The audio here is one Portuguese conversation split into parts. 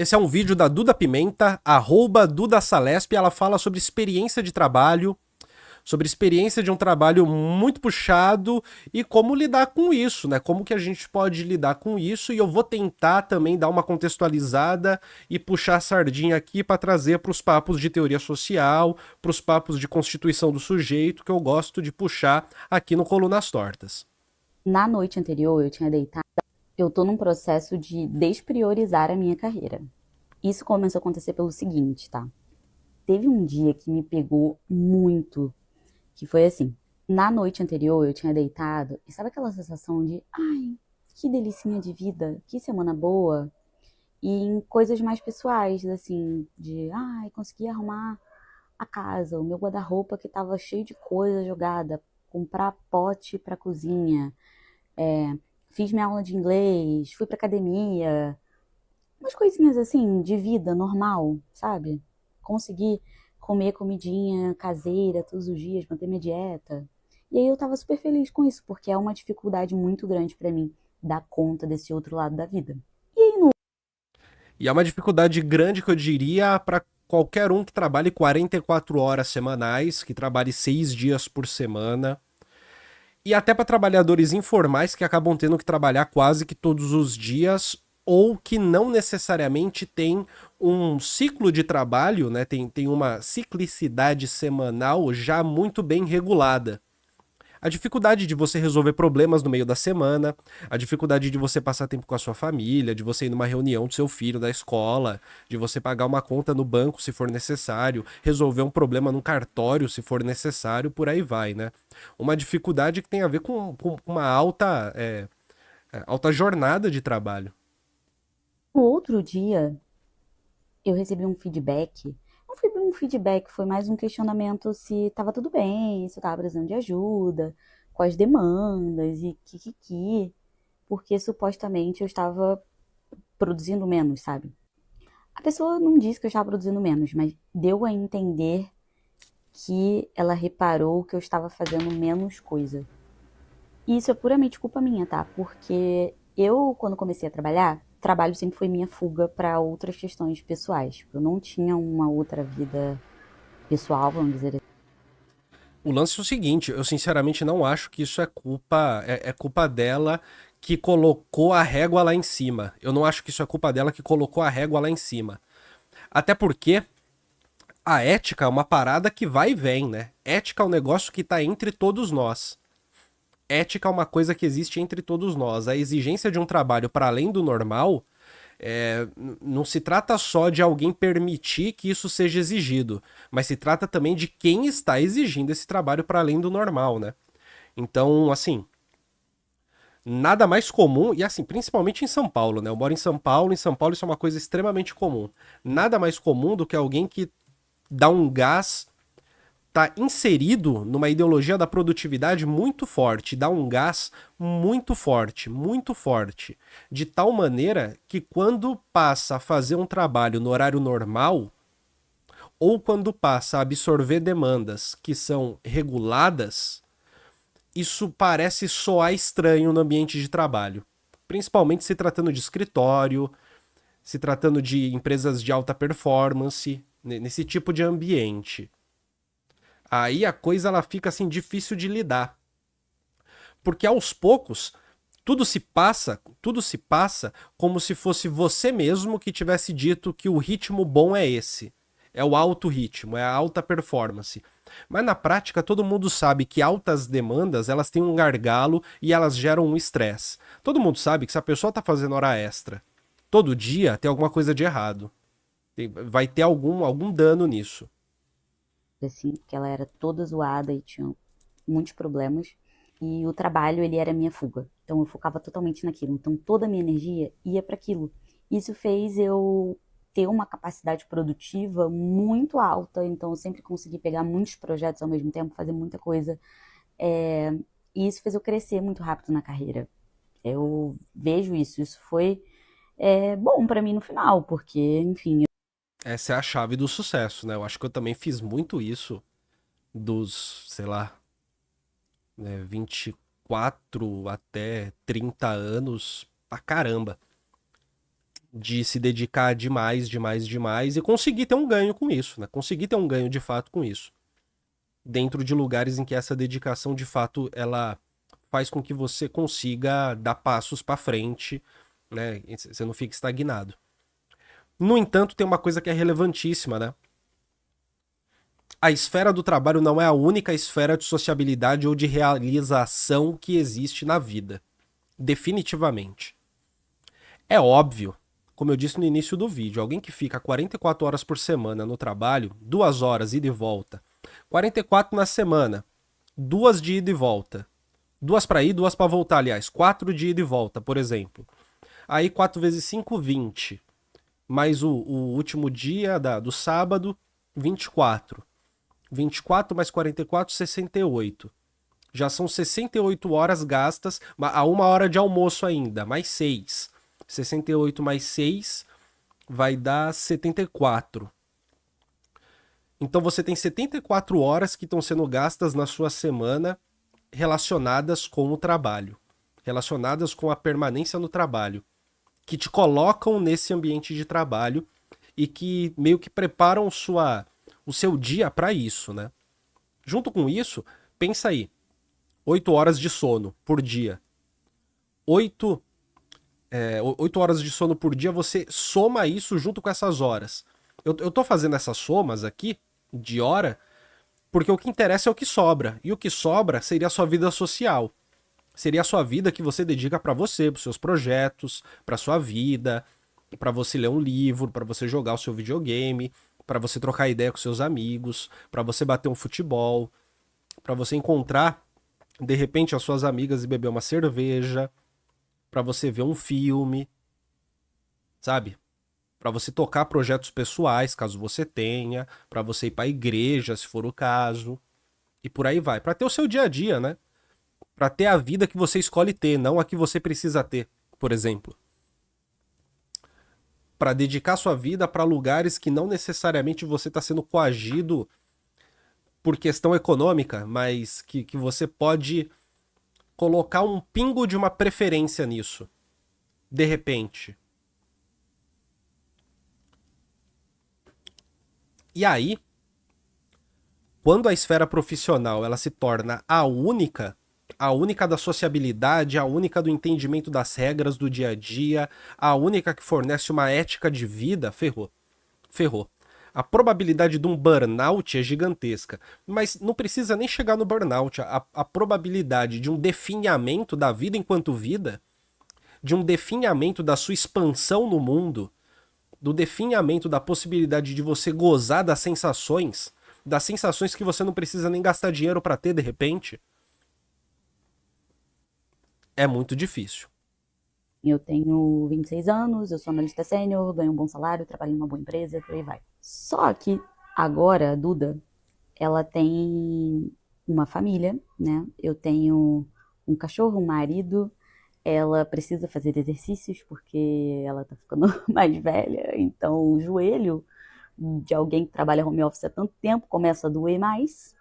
Esse é um vídeo da Duda Pimenta, @DudaSalesp. Ela fala sobre experiência de trabalho, sobre experiência de um trabalho muito puxado e como lidar com isso, né? Como que a gente pode lidar com isso. E eu vou tentar também dar uma contextualizada e puxar a sardinha aqui para trazer para os papos de teoria social, para os papos de constituição do sujeito, que eu gosto de puxar aqui no Colunas Tortas. Na noite anterior, eu tinha deitado. Eu tô num processo de despriorizar a minha carreira. Isso começou a acontecer pelo seguinte, tá? Teve um dia que me pegou muito, que foi assim. Na noite anterior, eu tinha deitado, e sabe aquela sensação de, ai, que delicinha de vida, que semana boa? E em coisas mais pessoais, assim, de, ai, consegui arrumar a casa, o meu guarda-roupa que tava cheio de coisa jogada, comprar pote pra cozinha, fiz minha aula de inglês, fui pra academia, umas coisinhas assim, de vida normal, sabe? Consegui comer comidinha caseira todos os dias, manter minha dieta. E aí eu tava super feliz com isso, porque é uma dificuldade muito grande pra mim dar conta desse outro lado da vida. E aí no E é uma dificuldade grande que eu diria para qualquer um que trabalhe 44 horas semanais, que trabalhe 6 dias por semana. E até para trabalhadores informais que acabam tendo que trabalhar quase que todos os dias ou que não necessariamente tem um ciclo de trabalho, né? Tem uma ciclicidade semanal já muito bem regulada. A dificuldade de você resolver problemas no meio da semana, a dificuldade de você passar tempo com a sua família, de você ir numa reunião do seu filho da escola, de você pagar uma conta no banco se for necessário, resolver um problema num cartório se for necessário, por aí vai, né? Uma dificuldade que tem a ver com uma alta jornada de trabalho. outro dia, eu recebi um feedback. Não foi bem um feedback, foi mais um questionamento se estava tudo bem, se eu estava precisando de ajuda, com as demandas e kikiki, porque supostamente eu estava produzindo menos, sabe? A pessoa não disse que eu estava produzindo menos, mas deu a entender que ela reparou que eu estava fazendo menos coisa. E isso é puramente culpa minha, tá? Porque eu, quando comecei a trabalhar, trabalho sempre foi minha fuga para outras questões pessoais. Eu não tinha uma outra vida pessoal, vamos dizer assim. O lance é o seguinte, eu sinceramente não acho que isso é culpa dela que colocou a régua lá em cima. Eu não acho que isso é culpa dela que colocou a régua lá em cima. Até porque a ética é uma parada que vai e vem, né? Ética é um negócio que tá entre todos nós. Ética é uma coisa que existe entre todos nós. A exigência de um trabalho para além do normal não se trata só de alguém permitir que isso seja exigido, mas se trata também de quem está exigindo esse trabalho para além do normal, né? Então, assim, nada mais comum, e assim, principalmente em São Paulo, né? Eu moro em São Paulo isso é uma coisa extremamente comum. Nada mais comum do que alguém que dá um gás, tá inserido numa ideologia da produtividade muito forte, dá um gás muito forte, de tal maneira que quando passa a fazer um trabalho no horário normal, ou quando passa a absorver demandas que são reguladas, isso parece soar estranho no ambiente de trabalho. Principalmente se tratando de escritório, se tratando de empresas de alta performance, nesse tipo de ambiente. Aí a coisa ela fica assim difícil de lidar, porque aos poucos tudo se passa como se fosse você mesmo que tivesse dito que o ritmo bom é esse. É o alto ritmo, é a alta performance. Mas na prática todo mundo sabe que altas demandas, elas têm um gargalo e elas geram um estresse. Todo mundo sabe que se a pessoa está fazendo hora extra todo dia, tem alguma coisa de errado. Vai ter algum dano nisso. Assim, porque ela era toda zoada e tinha muitos problemas. E o trabalho, ele era a minha fuga. Então eu focava totalmente naquilo. Então toda a minha energia ia para aquilo. Isso fez eu ter uma capacidade produtiva muito alta. Então eu sempre consegui pegar muitos projetos ao mesmo tempo, fazer muita coisa. É, e isso fez eu crescer muito rápido na carreira. Eu vejo isso. Isso foi bom para mim no final, porque, enfim. Essa é a chave do sucesso, né? Eu acho que eu também fiz muito isso dos, sei lá, 24 até 30 anos pra caramba. de se dedicar demais, demais, demais e conseguir ter um ganho com isso, né? Conseguir ter um ganho de fato com isso. Dentro de lugares em que essa dedicação de fato ela faz com que você consiga dar passos para frente, né? Você não fica estagnado. No entanto, tem uma coisa que é relevantíssima, né? A esfera do trabalho não é a única esfera de sociabilidade ou de realização que existe na vida. Definitivamente. É óbvio, como eu disse no início do vídeo, alguém que fica 44 horas por semana no trabalho, 2 horas ida e volta, 44 na semana, 2 de ida e volta, 2 para ir, 2 para voltar, aliás, 4 de ida e volta, por exemplo. Aí 4 vezes 5, 20. Mais o último dia do sábado, 24. 24 mais 44, 68. Já são 68 horas gastas, a 1 hora de almoço ainda, mais 6. 68 mais 6 vai dar 74. Então você tem 74 horas que estão sendo gastas na sua semana relacionadas com o trabalho, relacionadas com a permanência no trabalho, que te colocam nesse ambiente de trabalho e que meio que preparam o seu dia para isso, né? Junto com isso, pensa aí, 8 horas de sono por dia. 8 horas de sono por dia, você soma isso junto com essas horas. Eu tô fazendo essas somas aqui, de hora, porque o que interessa é o que sobra. E o que sobra seria a sua vida social. Seria a sua vida que você dedica para você, para seus projetos, para sua vida, para você ler um livro, para você jogar o seu videogame, para você trocar ideia com seus amigos, para você bater um futebol, para você encontrar de repente as suas amigas e beber uma cerveja, para você ver um filme, sabe? Para você tocar projetos pessoais, caso você tenha, para você ir para a igreja, se for o caso, e por aí vai, para ter o seu dia a dia, né? Para ter a vida que você escolhe ter, não a que você precisa ter, por exemplo. Para dedicar sua vida para lugares que não necessariamente você está sendo coagido por questão econômica, mas que você pode colocar um pingo de uma preferência nisso, de repente. E aí, quando a esfera profissional ela se torna a única da sociabilidade, a única do entendimento das regras do dia a dia, a única que fornece uma ética de vida, ferrou. Ferrou. A probabilidade de um burnout é gigantesca, mas não precisa nem chegar no burnout. A probabilidade de um definhamento da vida enquanto vida, de um definhamento da sua expansão no mundo, do definhamento da possibilidade de você gozar das sensações que você não precisa nem gastar dinheiro para ter de repente, é muito difícil. Eu tenho 26 anos, eu sou analista sênior, ganho um bom salário, trabalho em uma boa empresa, por aí vai. Só que agora a Duda, ela tem uma família, né? Eu tenho um cachorro, um marido, ela precisa fazer exercícios porque ela tá ficando mais velha, então o joelho de alguém que trabalha home office há tanto tempo começa a doer mais,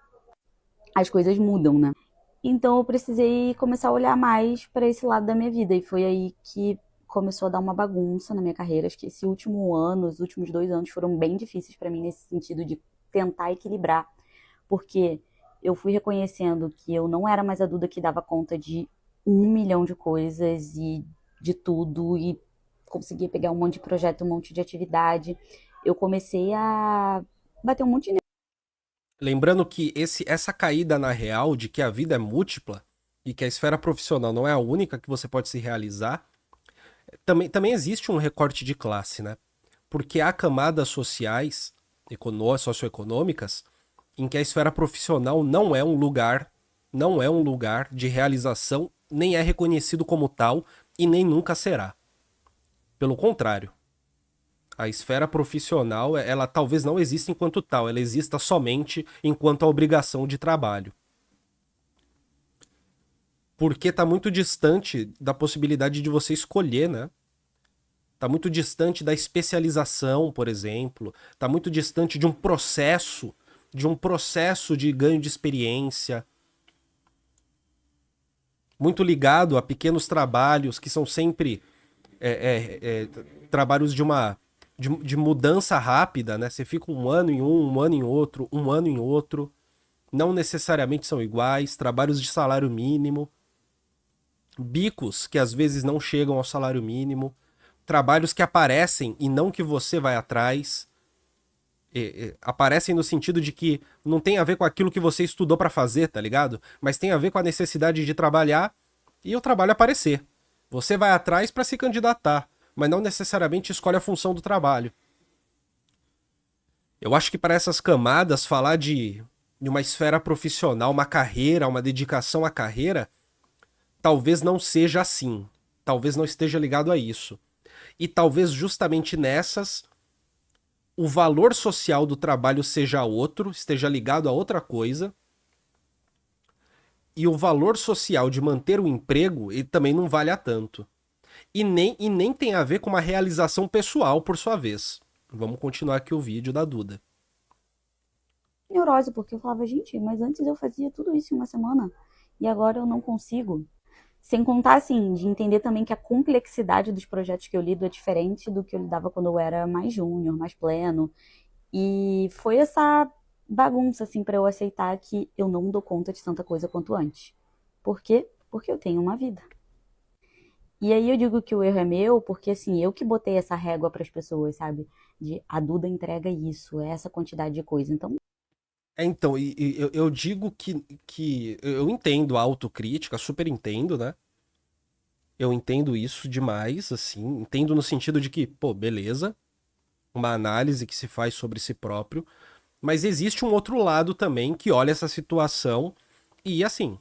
as coisas mudam, né? Então eu precisei começar a olhar mais para esse lado da minha vida e foi aí que começou a dar uma bagunça na minha carreira. Acho que esse último ano, os últimos 2 anos foram bem difíceis para mim nesse sentido de tentar equilibrar, porque eu fui reconhecendo que eu não era mais a Duda que dava conta de 1 milhão de coisas e de tudo e conseguia pegar um monte de projeto, um monte de atividade. Eu comecei a bater um monte de... Lembrando que essa caída na real de que a vida é múltipla e que a esfera profissional não é a única que você pode se realizar, também existe um recorte de classe, né? Porque há camadas sociais, socioeconômicas, em que a esfera profissional não é um lugar de realização, nem é reconhecido como tal e nem nunca será. Pelo contrário, a esfera profissional, ela talvez não exista enquanto tal, ela exista somente enquanto a obrigação de trabalho. Porque tá muito distante da possibilidade de você escolher, né? Tá muito distante da especialização, por exemplo. Tá muito distante de um processo de ganho de experiência. Muito ligado a pequenos trabalhos que são sempre trabalhos de mudança rápida, né? Você fica um ano em outro, um ano em outro. Não necessariamente são iguais. Trabalhos de salário mínimo. Bicos que às vezes não chegam ao salário mínimo. Trabalhos que aparecem e não que você vai atrás. Aparecem no sentido de que não tem a ver com aquilo que você estudou pra fazer, tá ligado? Mas tem a ver com a necessidade de trabalhar e o trabalho aparecer. Você vai atrás pra se candidatar, mas não necessariamente escolhe a função do trabalho. Eu acho que para essas camadas falar de uma esfera profissional, uma carreira, uma dedicação à carreira, talvez não seja assim. Talvez não esteja ligado a isso. E talvez justamente nessas o valor social do trabalho seja outro, esteja ligado a outra coisa. E o valor social de manter o emprego, ele também não vale a tanto. E nem tem a ver com uma realização pessoal, por sua vez. Vamos continuar aqui o vídeo da Duda. Neurose, porque eu falava, gente, mas antes eu fazia tudo isso em uma semana e agora eu não consigo. Sem contar, assim, de entender também que a complexidade dos projetos que eu lido é diferente do que eu lidava quando eu era mais júnior, mais pleno. E foi essa bagunça, assim, para eu aceitar que eu não dou conta de tanta coisa quanto antes. Por quê? Porque eu tenho uma vida. E aí eu digo que o erro é meu, porque assim, eu que botei essa régua para as pessoas, sabe? De a Duda entrega isso, é essa quantidade de coisa. Então, Então, eu digo que eu entendo a autocrítica, super entendo, né? Eu entendo isso demais, assim. Entendo no sentido de que, pô, beleza, uma análise que se faz sobre si próprio. Mas existe um outro lado também que olha essa situação e, assim,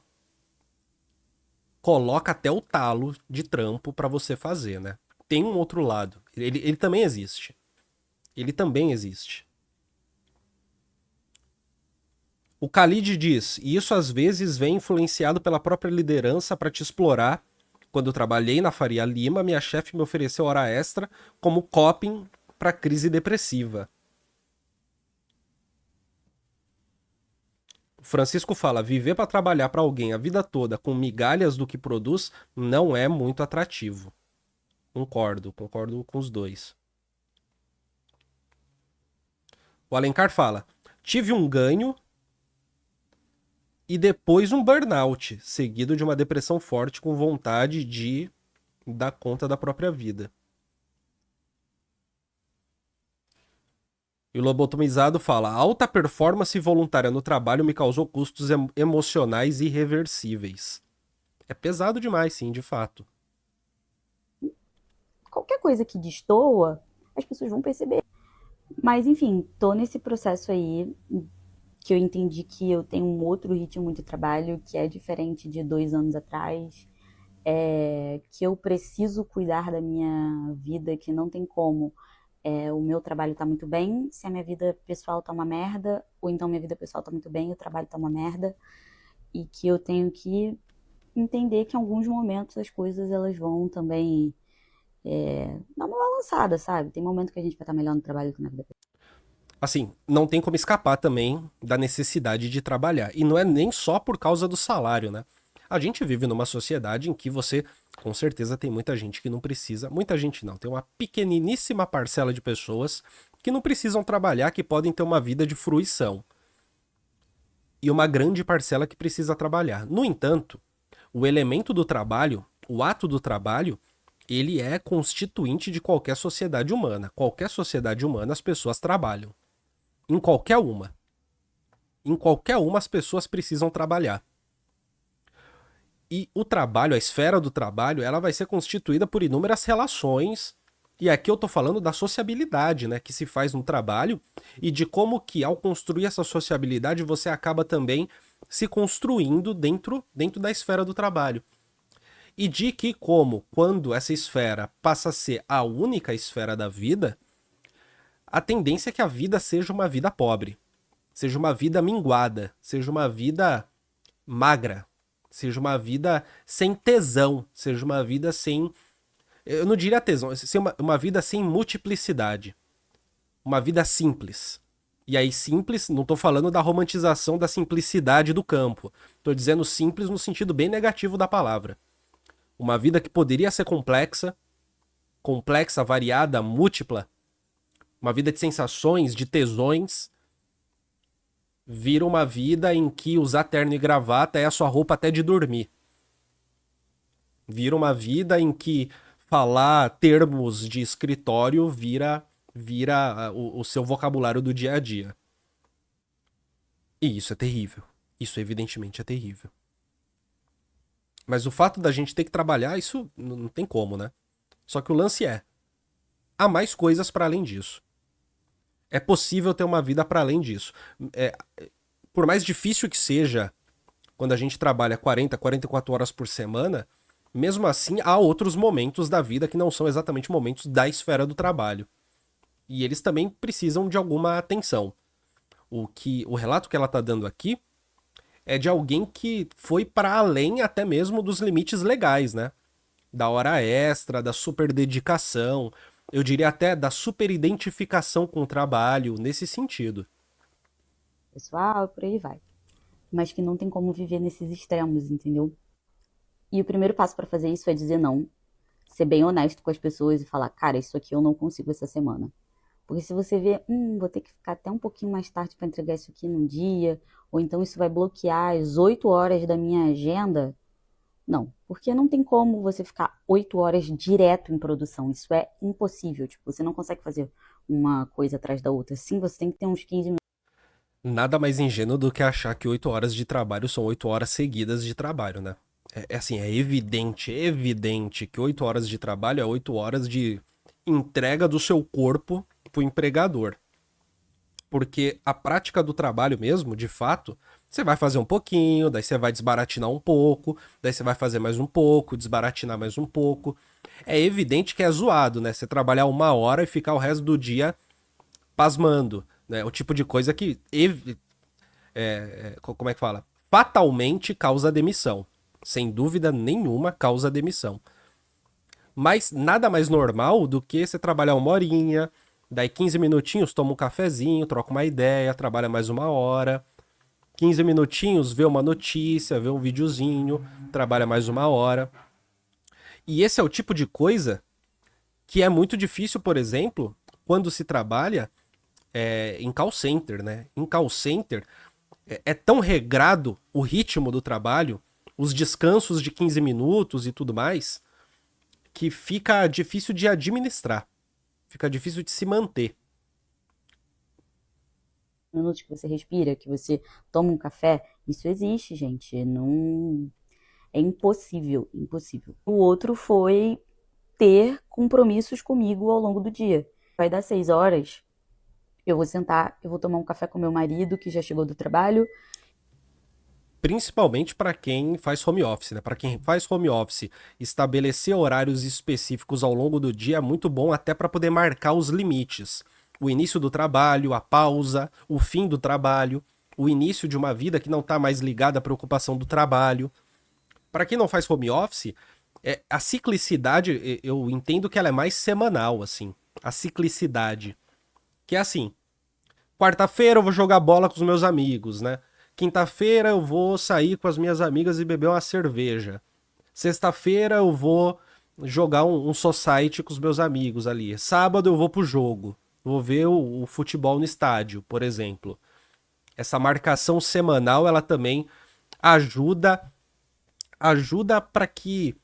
coloca até o talo de trampo pra você fazer, né? Tem um outro lado. Ele também existe. Ele também existe. O Khalid diz, e isso às vezes vem influenciado pela própria liderança para te explorar. Quando eu trabalhei na Faria Lima, minha chefe me ofereceu hora extra como coping para crise depressiva. O Francisco fala, viver para trabalhar para alguém a vida toda com migalhas do que produz não é muito atrativo. Concordo com os dois. O Alencar fala, tive um ganho e depois um burnout, seguido de uma depressão forte com vontade de dar conta da própria vida. E o lobotomizado fala: alta performance voluntária no trabalho me causou custos emocionais irreversíveis. É pesado demais, sim, de fato. qualquer coisa que destoa, as pessoas vão perceber. Mas enfim, tô nesse processo aí que eu entendi que eu tenho um outro ritmo de trabalho que é diferente de 2 anos atrás, que eu preciso cuidar da minha vida, que não tem como. O meu trabalho tá muito bem, se a minha vida pessoal tá uma merda, ou então minha vida pessoal tá muito bem, o trabalho tá uma merda, e que eu tenho que entender que em alguns momentos as coisas elas vão também dar uma balançada, sabe? Tem momento que a gente vai estar melhor no trabalho do que na vida pessoal. Assim, não tem como escapar também da necessidade de trabalhar. E não é nem só por causa do salário, né? A gente vive numa sociedade em que você, com certeza, tem muita gente que não precisa. Muita gente não, tem uma pequeniníssima parcela de pessoas que não precisam trabalhar, que podem ter uma vida de fruição. E uma grande parcela que precisa trabalhar. No entanto, o elemento do trabalho, o ato do trabalho, ele é constituinte de qualquer sociedade humana. Qualquer sociedade humana, as pessoas trabalham. Em qualquer uma. Em qualquer uma, as pessoas precisam trabalhar. E o trabalho, a esfera do trabalho, ela vai ser constituída por inúmeras relações. E aqui eu tô falando da sociabilidade, né, que se faz no trabalho e de como que ao construir essa sociabilidade você acaba também se construindo dentro da esfera do trabalho. E de que como, quando essa esfera passa a ser a única esfera da vida, a tendência é que a vida seja uma vida pobre, seja uma vida minguada, seja uma vida magra, seja uma vida sem tesão, seja uma vida sem... Eu não diria tesão, seja uma vida sem multiplicidade. Uma vida simples. E aí simples, não tô falando da romantização da simplicidade do campo. Tô dizendo simples no sentido bem negativo da palavra. Uma vida que poderia ser complexa, complexa, variada, múltipla, uma vida de sensações, de tesões, vira uma vida em que usar terno e gravata é a sua roupa até de dormir. Vira uma vida em que falar termos de escritório vira o seu vocabulário do dia a dia. E isso é terrível. Isso evidentemente é terrível. Mas o fato da gente ter que trabalhar, isso não tem como, né? Só que o lance é, há mais coisas para além disso. É possível ter uma vida para além disso. É, por mais difícil que seja, quando a gente trabalha 40, 44 horas por semana, mesmo assim há outros momentos da vida que não são exatamente momentos da esfera do trabalho. E eles também precisam de alguma atenção. O relato que ela está dando aqui é de alguém que foi para além até mesmo dos limites legais, né? Da hora extra, da super dedicação, eu diria até da super identificação com o trabalho, nesse sentido. Pessoal, por aí vai. Mas que não tem como viver nesses extremos, entendeu? E o primeiro passo para fazer isso é dizer não, ser bem honesto com as pessoas e falar, cara, isso aqui eu não consigo essa semana. Porque se você vê, vou ter que ficar até um pouquinho mais tarde para entregar isso aqui num dia, ou então isso vai bloquear as 8 horas da minha agenda, não, porque não tem como você ficar 8 horas direto em produção. Isso é impossível. Tipo, você não consegue fazer uma coisa atrás da outra. Sim, você tem que ter uns 15 minutos. Nada mais ingênuo do que achar que 8 horas de trabalho são 8 horas seguidas de trabalho, né? É assim, é evidente que 8 horas de trabalho é 8 horas de entrega do seu corpo pro empregador. Porque a prática do trabalho mesmo, de fato, você vai fazer um pouquinho, daí você vai desbaratinar um pouco, daí você vai fazer mais um pouco, desbaratinar mais um pouco. É evidente que é zoado, né? Você trabalhar 1 hora e ficar o resto do dia pasmando, né? O tipo de coisa que, como é que fala? Fatalmente causa demissão. Sem dúvida nenhuma causa demissão. Mas nada mais normal do que você trabalhar 1 horinha, daí 15 minutinhos, toma um cafezinho, troca uma ideia, trabalha mais 1 hora. 15 minutinhos, vê uma notícia, vê um videozinho, trabalha mais 1 hora. E esse é o tipo de coisa que é muito difícil, por exemplo, quando se trabalha em call center, né? Em call center é tão regrado o ritmo do trabalho, os descansos de 15 minutos e tudo mais, que fica difícil de administrar, fica difícil de se manter. Minutos que você respira, que você toma um café, isso existe, gente. Não é impossível, impossível. O outro foi ter compromissos comigo ao longo do dia. Vai dar 6 horas, eu vou sentar, eu vou tomar um café com meu marido que já chegou do trabalho. Principalmente para quem faz home office, né? Para quem faz home office, estabelecer horários específicos ao longo do dia é muito bom até para poder marcar os limites. O início do trabalho, a pausa, o fim do trabalho, o início de uma vida que não está mais ligada à preocupação do trabalho. Para quem não faz home office, a ciclicidade, eu entendo que ela é mais semanal, assim. A ciclicidade. Que é assim, quarta-feira eu vou jogar bola com os meus amigos, né? Quinta-feira eu vou sair com as minhas amigas e beber uma cerveja. Sexta-feira eu vou jogar um society com os meus amigos ali. Sábado eu vou pro jogo. Vou ver o futebol no estádio, por exemplo. Essa marcação semanal, ela também ajuda ajuda para que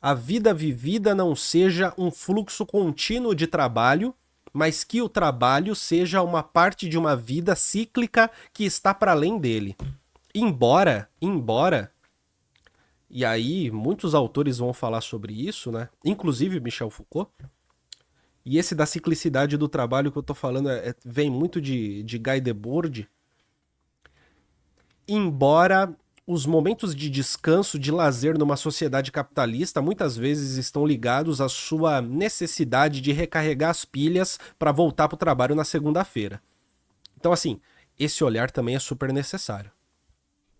a vida vivida não seja um fluxo contínuo de trabalho, mas que o trabalho seja uma parte de uma vida cíclica que está para além dele. Embora, e aí muitos autores vão falar sobre isso, né? Inclusive Michel Foucault. E esse da ciclicidade do trabalho que eu tô falando vem muito de Guy Debord. Embora os momentos de descanso, de lazer numa sociedade capitalista muitas vezes estão ligados à sua necessidade de recarregar as pilhas para voltar para o trabalho na segunda-feira. Então, assim, esse olhar também é super necessário.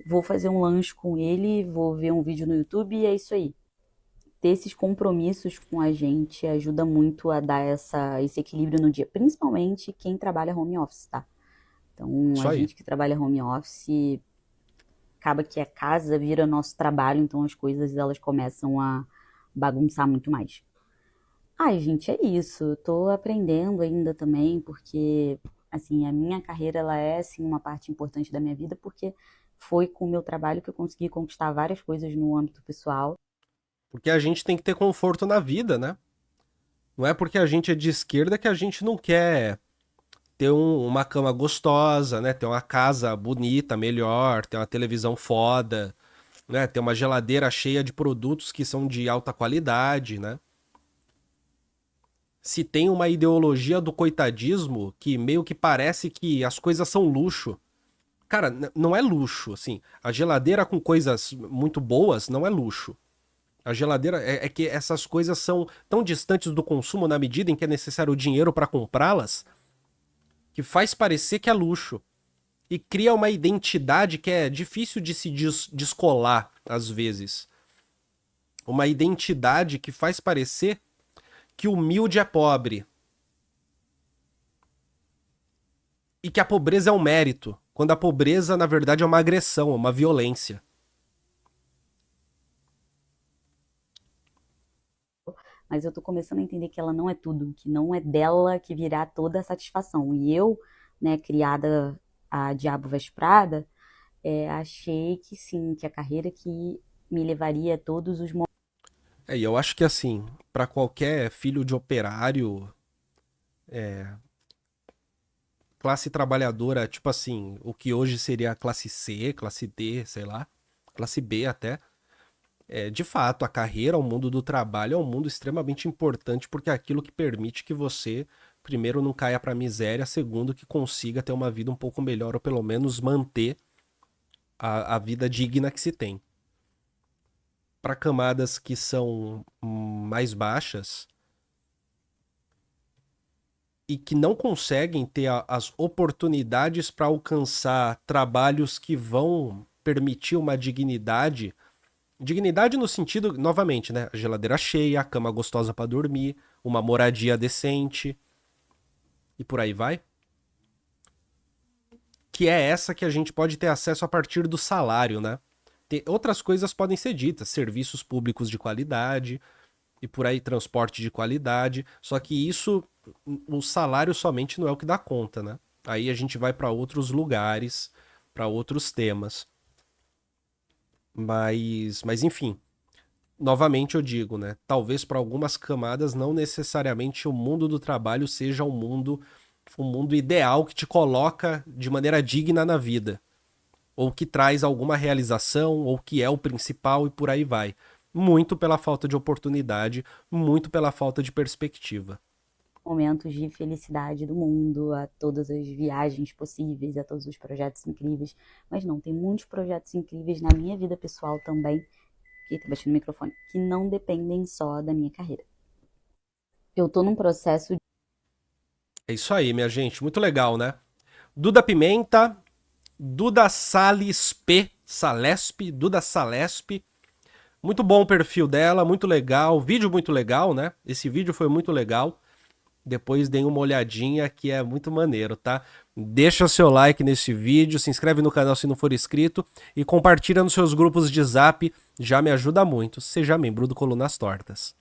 Vou fazer um lanche com ele, vou ver um vídeo no YouTube e é isso aí. Ter esses compromissos com a gente ajuda muito a dar esse equilíbrio no dia, principalmente quem trabalha home office, tá? Então, Isso a aí. gente que trabalha home office, acaba que a casa vira nosso trabalho, então as coisas elas começam a bagunçar muito mais. Ai, gente, é isso. Eu tô aprendendo ainda também, porque, assim, a minha carreira, ela é, assim, uma parte importante da minha vida, porque foi com o meu trabalho que eu consegui conquistar várias coisas no âmbito pessoal. Porque a gente tem que ter conforto na vida, né? Não é porque a gente é de esquerda que a gente não quer ter uma cama gostosa, né? Ter uma casa bonita, melhor, ter uma televisão foda, né? Ter uma geladeira cheia de produtos que são de alta qualidade, né? Se tem uma ideologia do coitadismo que meio que parece que as coisas são luxo. Cara, não é luxo, assim. A geladeira com coisas muito boas não é luxo. A geladeira é que essas coisas são tão distantes do consumo na medida em que é necessário o dinheiro para comprá-las, que faz parecer que é luxo. E cria uma identidade que é difícil de se descolar, às vezes. Uma identidade que faz parecer que o humilde é pobre. E que a pobreza é um mérito. Quando a pobreza, na verdade, é uma agressão, é uma violência. Mas eu tô começando a entender que ela não é tudo, que não é dela que virá toda a satisfação. E eu, né, criada a Diabo Veste Prada, achei que sim, que a carreira que me levaria a todos os momentos. E eu acho que assim, para qualquer filho de operário, classe trabalhadora, tipo assim, o que hoje seria a classe C, classe D, sei lá, classe B até, de fato, a carreira, o mundo do trabalho é um mundo extremamente importante porque é aquilo que permite que você, primeiro, não caia pra miséria, segundo, que consiga ter uma vida um pouco melhor ou pelo menos manter a vida digna que se tem. Para camadas que são mais baixas e que não conseguem ter as oportunidades para alcançar trabalhos que vão permitir uma dignidade. Dignidade no sentido, novamente, né? A geladeira cheia, a cama gostosa para dormir, uma moradia decente e por aí vai. Que é essa que a gente pode ter acesso a partir do salário, né? Outras coisas podem ser ditas, serviços públicos de qualidade e por aí transporte de qualidade. Só que isso, o salário somente não é o que dá conta, né? Aí a gente vai para outros lugares, para outros temas. Mas enfim, novamente eu digo, né? Talvez para algumas camadas não necessariamente o mundo do trabalho seja um mundo ideal que te coloca de maneira digna na vida, ou que traz alguma realização, ou que é o principal e por aí vai. Muito pela falta de oportunidade, muito pela falta de perspectiva. Momentos de felicidade do mundo, a todas as viagens possíveis, a todos os projetos incríveis. Mas não, tem muitos projetos incríveis na minha vida pessoal também, que tá batendo no microfone, que não dependem só da minha carreira. Eu tô num processo. É isso aí, minha gente. Muito legal, né? Duda Pimenta, Duda Salesp, Salesp, Duda Salesp. Muito bom o perfil dela, muito legal. Vídeo muito legal, né? Esse vídeo foi muito legal. Depois deem uma olhadinha que é muito maneiro, tá? Deixa seu like nesse vídeo, se inscreve no canal se não for inscrito e compartilha nos seus grupos de zap, já me ajuda muito. Seja membro do Colunas Tortas.